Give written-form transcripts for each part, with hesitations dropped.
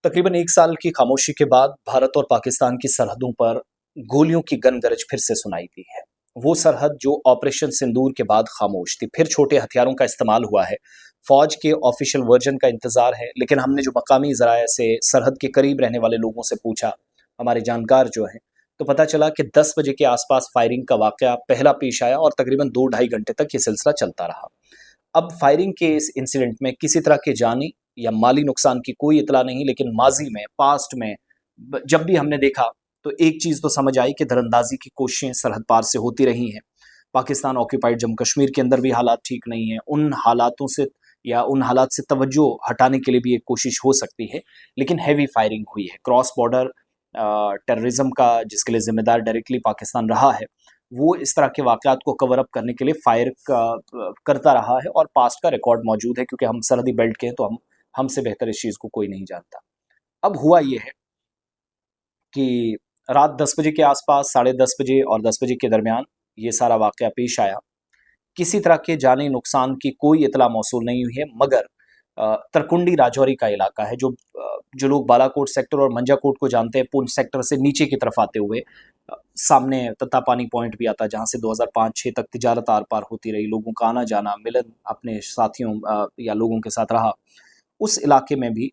तकरीबन 1 साल की खामोशी के बाद भारत और पाकिस्तान की सरहदों पर गोलियों की गनगरज फिर से सुनाई दी है। वो सरहद जो ऑपरेशन सिंदूर के बाद खामोश थी, फिर छोटे हथियारों का इस्तेमाल हुआ है। फौज के ऑफिशियल वर्जन का इंतजार है, लेकिन हमने जो मकामी ज़राए से सरहद के करीब रहने वाले लोगों से पूछा, हमारे जानकार जो हैं, तो पता चला कि 10 बजे के आसपास फायरिंग का वाकया पहला पेश आया और तकरीबन 2 ढाई घंटे तक ये सिलसिला चलता रहा। अब फायरिंग के इस इंसिडेंट में किसी तरह के जानी या माली नुकसान की कोई इतला नहीं, लेकिन माजी में, पास्ट में जब भी हमने देखा तो एक चीज तो समझ आई कि दरअंदाजी की कोशिशें सरहद पार से होती रही हैं। पाकिस्तान ऑक्यूपाइड जम्मू कश्मीर के अंदर भी हालात ठीक नहीं है, उन हालातों से या उन हालात से तवज्जो हटाने के लिए भी एक कोशिश हो सकती है, लेकिन हैवी फायरिंग हुई है। क्रॉस बॉर्डर टेररिज्म का जिसके लिए जिम्मेदार डायरेक्टली पाकिस्तान रहा है, वो इस तरह के वाक़यात को कवर अप करने के लिए फायर करता रहा है और पास्ट का रिकॉर्ड मौजूद है, क्योंकि हम सरहदी बेल्ट के हैं तो हमसे बेहतर इस चीज़ को कोई नहीं जानता। अब हुआ ये है कि रात 10 बजे के आसपास, साढ़े 10 बजे और 10 बजे के दरमियान ये सारा वाक़या पेश आया। किसी तरह के जानी नुकसान की कोई इतला मौसूल नहीं हुई है, मगर तरकुंडी राजौरी का इलाका है, जो लोग बालाकोट सेक्टर और मंजाकोट को जानते हैं, पुंछ सेक्टर से नीचे की तरफ आते हुए सामने तत्तापानी पॉइंट भी आता है, जहाँ से 2005-6 तक तिजारत आर पार होती रही, लोगों का आना जाना, मिलन अपने साथियों या लोगों के साथ रहा। उस इलाके में भी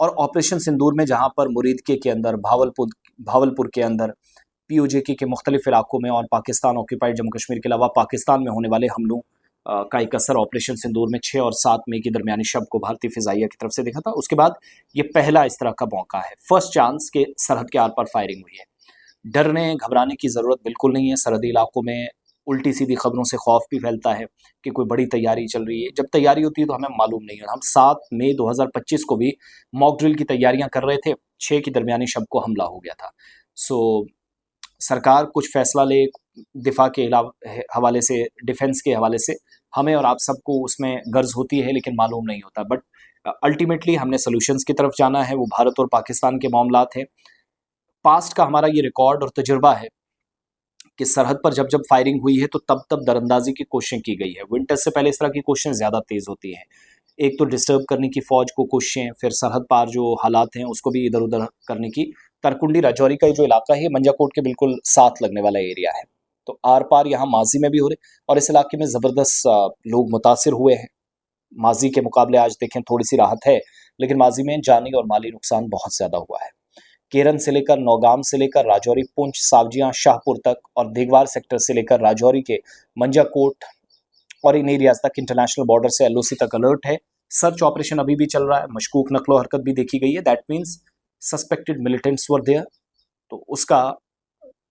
और ऑपरेशन सिंदूर में, जहाँ पर मुरीदके के अंदर, भावलपुर के अंदर, पीओजेके के मुख्तलिफ इलाकों में और पाकिस्तान ऑक्यूपाइड जम्मू कश्मीर के अलावा पाकिस्तान में होने वाले हमलों का एक असर ऑपरेशन सिंदूर में 6 और 7 मई के दरमियानी शब को भारतीय फिजाइया की तरफ से देखा था। उसके बाद ये पहला इस तरह का मौका है, फर्स्ट चांस के सरहद के आर पार फायरिंग हुई है। डरने घबराने की ज़रूरत बिल्कुल नहीं है। सरहदी इलाकों में उल्टी सीधी खबरों से खौफ भी फैलता है कि कोई बड़ी तैयारी चल रही है। जब तैयारी होती है तो हमें मालूम नहीं है। हम 7 मई 2025 को भी मॉक ड्रिल की तैयारियां कर रहे थे, 6 की दरमियानी शब को हमला हो गया था। सो सरकार कुछ फैसला ले दिफा के हवाले से, डिफेंस के हवाले से, हमें और आप सबको उसमें गर्ज होती है, लेकिन मालूम नहीं होता। बट अल्टीमेटली हमने सोल्यूशंस की तरफ जाना है, वो भारत और पाकिस्तान के मामलात हैं। पास्ट का हमारा ये रिकॉर्ड और तजुर्बा है कि सरहद पर जब जब फायरिंग हुई है तो तब तब दरअंदाजी की कोशिशें की गई है। विंटर से पहले इस तरह की कोशिशें ज़्यादा तेज़ होती हैं। एक तो डिस्टर्ब करने की फ़ौज को कोशिशें, फिर सरहद पार जो हालात हैं उसको भी इधर उधर करने की। तरकुंडी राजौरी का जो इलाका है, मंजाकोट के बिल्कुल साथ लगने वाला एरिया है, तो आर पार यहाँ माजी में भी हो रहे, और इस इलाके में ज़बरदस्त लोग मुतासिर हुए हैं। माजी के मुकाबले आज देखें थोड़ी सी राहत है, लेकिन माजी में जानी और माली नुकसान बहुत ज़्यादा हुआ है। केरन से लेकर नौगाम से लेकर राजौरी, पुंछ, सावजियां, शाहपुर तक, और देगवार सेक्टर से लेकर राजौरी के मंजाकोट और इन एरियाज तक, इंटरनेशनल बॉर्डर से एलओसी तक अलर्ट है। सर्च ऑपरेशन अभी भी चल रहा है, मशकूक नकलो हरकत भी देखी गई है। That means suspected militants were there. तो उसका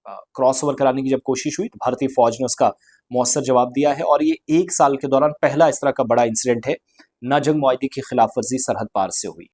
क्रॉस ओवर कराने की जब कोशिश हुई तो भारतीय फौज ने उसका मौसर जवाब दिया है, और ये 1 साल के दौरान पहला इस तरह का बड़ा इंसिडेंट है। ना जंग मुआहिदे की खिलाफ वर्जी सरहद पार से हुई।